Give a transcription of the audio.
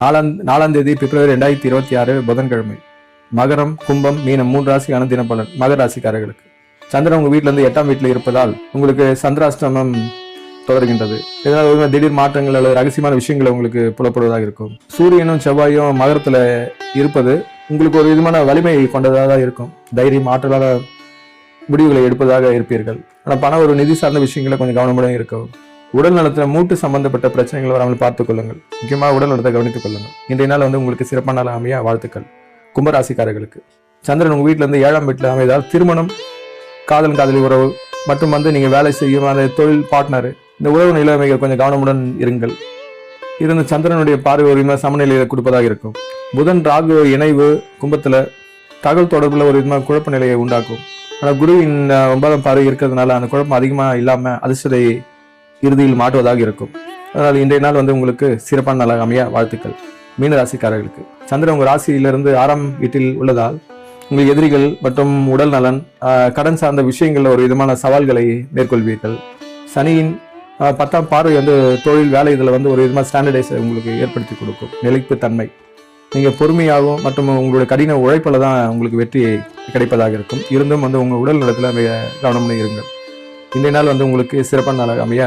4ஆம் தேதி பிப்ரவரி 2026 புதன்கிழமை. மகரம், கும்பம், மீனம் 3 ராசிக்கான தினப்பலன். மகர ராசிக்காரர்களுக்கு சந்திரன் உங்க வீட்டுல இருந்து 8ஆம் வீட்டுல இருப்பதால் உங்களுக்கு சந்திராஷ்டமம் தொடர்கின்றது. இதனால் திடீர் மாற்றங்கள் அல்லது ரகசியமான விஷயங்கள் உங்களுக்கு புலப்படுவதாக இருக்கும். சூரியனும் செவ்வாயும் மகரத்துல இருப்பது உங்களுக்கு ஒரு விதமான வலிமை கொண்டதாக இருக்கும். தைரியம், ஆற்றலாக முடிவுகளை எடுப்பதாக இருப்பீர்கள். ஆனால் பண ஒரு நிதி சார்ந்த விஷயங்களை கொஞ்சம் கவனமுடன் இருக்கும். உடல் நலத்துல மூட்டு சம்பந்தப்பட்ட பிரச்சனைகள் வராமல் பார்த்துக் கொள்ளுங்கள். முக்கியமாக உடல் நலத்தை கவனித்துக் கொள்ளுங்கள். இன்றைய நாள் உங்களுக்கு சிறப்பான நாள் அமைய வாழ்த்துக்கள். கும்பராசிக்காரர்களுக்கு சந்திரன் உங்க வீட்டுல இருந்து 7ஆம் வீட்டுல அமைதால் திருமணம், காதலி உறவு மற்றும் நீங்க வேலை செய்யும் அந்த தொழில் பார்ட்னர், இந்த உறவு நிலைமைகள் கொஞ்சம் கவனமுடன் இருங்கள். இருந்த சந்திரனுடைய பார்வை ஒரு விதமாக சமநிலையில கொடுப்பதாக இருக்கும். புதன் ராகு இணைவு கும்பத்துல தகவல் தொடர்புல ஒரு விதமாக குழப்ப நிலையை உண்டாக்கும். ஆனால் குருவின் 9ஆம் பார்வை இருக்கிறதுனால அந்த குழப்பம் அதிகமா இல்லாம அதிர்ஷ்டத்தை இறுதியில் மாட்டுவதாக இருக்கும். அதனால் இன்றைய நாள் உங்களுக்கு சிறப்பான நாளாக அமைய வாழ்த்துக்கள். மீன ராசிக்காரர்களுக்கு சந்திரன் உங்க ராசியிலிருந்து 6ஆம் வீட்டில் உள்ளதால் உங்களுக்கு எதிரிகள் மற்றும் உடல் நலன், கடன் சார்ந்த விஷயங்கள்ல ஒரு விதமான சவால்களை மேற்கொள்வீர்கள். சனியின் 10ஆம் பார்வை தொழில் வேலை இதுல ஒரு விதமான ஸ்டாண்டர்டைஸ் உங்களுக்கு ஏற்படுத்தி கொடுக்கும். நிலைப்பு தன்மை, நீங்க பொறுமையாகவும் மற்றும் உங்களுடைய கடின உழைப்பில தான் உங்களுக்கு வெற்றி கிடைப்பதாக இருக்கும். இருந்தும் உங்க உடல் நலத்துல கவனமுடன் இருங்கள். இன்றைய நாள் உங்களுக்கு சிறப்பான நாளாக அமைய